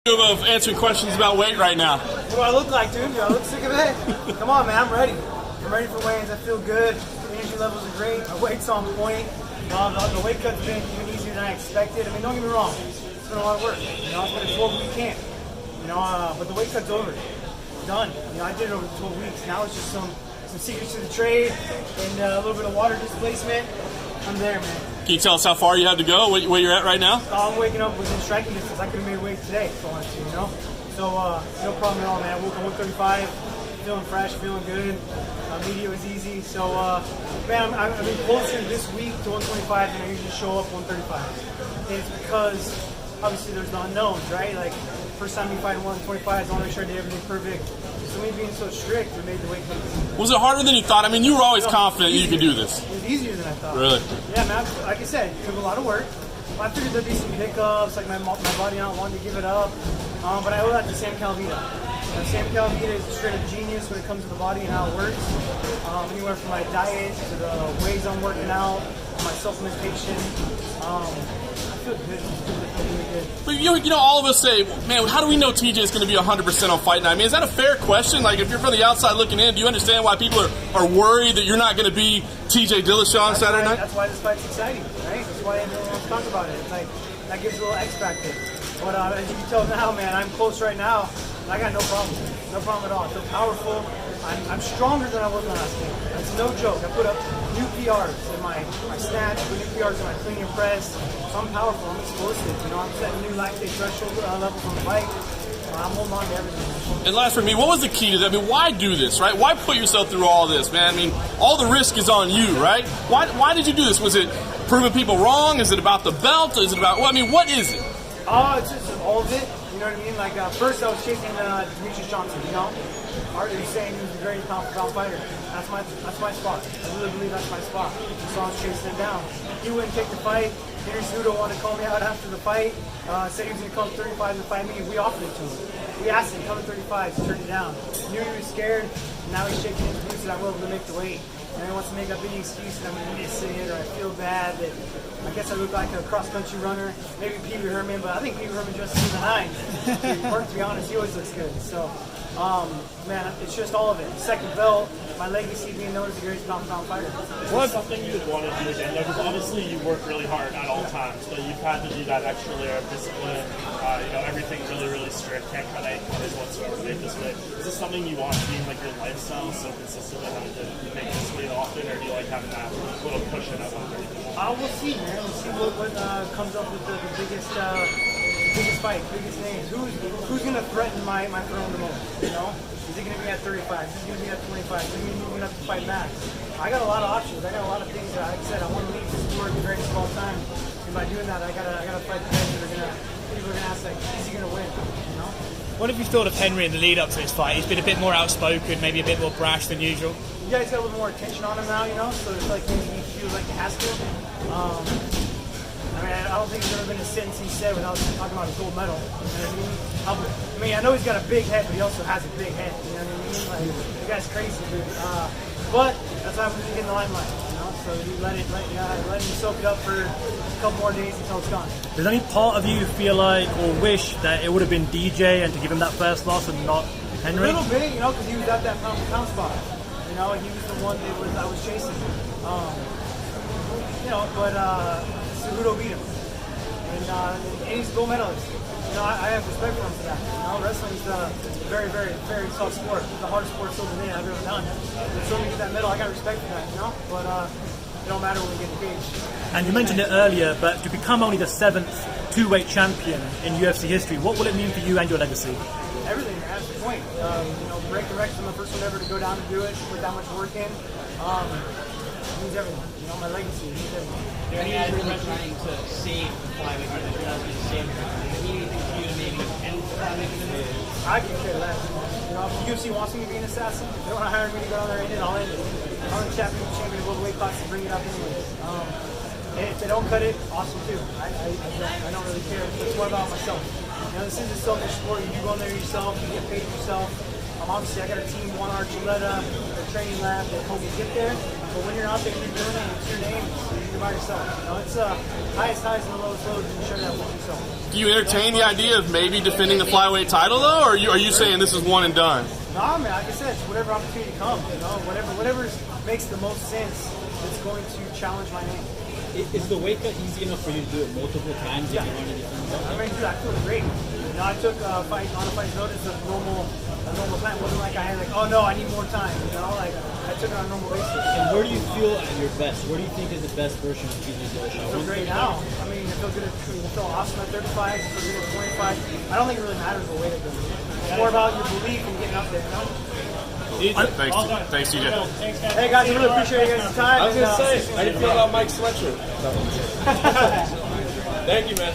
Of answering questions about weight right now. What do I look like, dude? Do I look sick of it? Come on, man, I'm ready. I'm ready for weigh-ins. I feel good. The energy levels are great. My weight's on point. The weight cut's been even easier than I expected. I mean, don't get me wrong. It's been a lot of work. You know, it's been a 12-week camp. You know, but the weight cut's over. It's done. You know, I did it over 12 weeks. Now it's just some secrets to the trade and a little bit of water displacement. I'm there, man. Can you tell us how far you have to go, where you're at right now? I'm waking up within striking distance. I could have made weight today if I wanted to, you know? So, no problem at all, man. I woke up 135, feeling fresh, feeling good. Media was easy. So, man, I've been closer this week to 125 than I usually show up 135. And it's because, obviously, there's the unknowns, right? Like, first time you fight 125, I want to make sure I did everything perfect. So me being so strict, it made the weight cut easy. Was it harder than you thought? I mean, you were always confident you could do this. It was easier than I thought. Really? Yeah, man. Like I said, it took a lot of work. I figured there'd be some hiccups, like my body not wanting to give it up. But I owe that to Sam Calvita. Sam Calvita is a straight up genius when it comes to the body and how it works. Anywhere from my diet to the ways I'm working out, my supplementation. I feel good. But you know, all of us say, man, how do we know TJ is going to be 100% on Fight Night? I mean, is that a fair question? Like, if you're from the outside looking in, do you understand why people are worried that you're not going to be TJ Dillashaw on Saturday night? That's why this fight's exciting, right? That's why everyone wants to talk about it. It's like, that gives a little X factor. But as you can tell now, man, I'm close right now. I got no problem. No problem at all. I feel powerful. I'm stronger than I was in the last game. It's no joke. I put up new PRs in my snatch, put new PRs in my clean and press. So I'm powerful. I'm explosive. You know, I'm setting new lactate threshold levels on the bike. I'm holding on to everything. And last for me, what was the key to that? I mean, why do this, right? Why put yourself through all this, man? I mean, all the risk is on you, right? Why did you do this? Was it proving people wrong? Is it about the belt? Is it about, well, I mean, what is it? It's just all of it. You know what I mean? Like, first I was chasing Demetrius Johnson, you know? Arthur was saying he was the greatest pound-for-pound fighter. That's my spot. I really believe that's my spot. So I was chasing him down. He wouldn't take the fight. Henry Cejudo wanted to call me out after the fight. Said he was going to come 35 to fight me. We offered it to him. We asked him to come to 35. He turned it down. Knew he was scared. And now he's shaking his boots and I'm willing to make the weight. And he wants to make up any excuse that I'm going to miss it or I feel bad that I guess I look like a cross-country runner. Maybe Pee Wee Herman, but I think Pee Wee Herman dresses in the nines. To be honest, he always looks good. So, man, it's just all of it. Second belt, my legacy being known as the greatest pound-for-pound fighter. What's something you would want to do again? Because obviously you work really hard at all times, but you've had to do that extra layer of discipline. You know, everything really, really strict. Can't cut any corners whatsoever. Make this weight. Is this something you want to be in like your lifestyle so consistently having to make this weight often, or do you like having that little push in at 130? We'll see, man. We'll see what comes up with the biggest fight, biggest names. Who's going to threaten my throne the most? You know, is it going to be at 35? Is it going to be at 25? Is it going to be moving up to fight Max? I got a lot of options. I got a lot of things that, like I said, I want to lead the sport, the greatest of all time. And by doing that, I gotta fight the guys that people are gonna ask, like, is he gonna win? You know? What have you thought of Henry in the lead up to this fight? He's been a bit more outspoken, maybe a bit more brash than usual. You guys got a little more attention on him now, you know, so it's like maybe he feels like he has to. I mean, I don't think there's ever been a sentence he said without talking about his gold medal. You know what I mean? I mean, I know he's got a big head, but he also has a big head. You know what I mean? Like, the guy's crazy, dude. But that's why I'm going to get in the limelight, you know? So you let him soak it up for a couple more days until it's gone. Does any part of you feel like or wish that it would have been DJ and to give him that first loss and not Henry? A little bit, you know, because he was at that pound spot. You know, he was the one that I was chasing. You know, but Cejudo beat him. And he's a gold medalist. You know, I have respect for him for that. You know, wrestling's a very, very, very tough sport. It's the hardest sport still today I've ever done. And so when you get that medal, I got respect for that, you know? But it don't matter when we get engaged. And you mentioned it earlier, but to become only the 7th two-weight champion in UFC history, what will it mean for you and your legacy? Everything, that's the point. You know, break the record. I'm the first one ever to go down and do it, put that much work in. It means everything. You know, my legacy means everything. Danny has been trying to save the flyweight division. Anything for you to maybe end the flyweight division? I can care less. You know, if the UFC wants me to be an assassin, if they want to hire me to go down there and end it, I'll end it. I'm the champion of world weight class to bring it up anyways. And if they don't cut it, awesome too. I don't really care. It's more about myself. You know, this is a selfish sport. You go in there yourself, you get paid yourself. Obviously, I got a team, One Archuleta, a training lab that helped me get there. But when you're out there, you're doing it, it's your name, you're by yourself. You know, it's highest highs and the lowest lows, and you share that with yourself. Do you entertain the idea of maybe defending the flyweight title, though, or are you saying this is one and done? Nah, man, like I said, it's whatever opportunity comes, you know, whatever makes the most sense, it's going to challenge my name. Is the weight cut easy enough for you to do it multiple times if you want to defend that? I mean, dude, I feel great. You know, I took on a fight's notice a normal plan. It wasn't like I had like, oh no, I need more time. You know, like I took it on a normal basis. And where do you feel at your best? Where do you think is the best version of TJ Dillashaw? I feel great now. I mean, I feel good. I feel awesome at 35. I feel good at 25. I don't think it really matters the weight I go. It's more about your belief and getting up there. You know? Thanks, TJ. Hey guys, I really appreciate you guys' time. I was gonna say, how do you feel about Mike's sweatshirt? Thank you, man.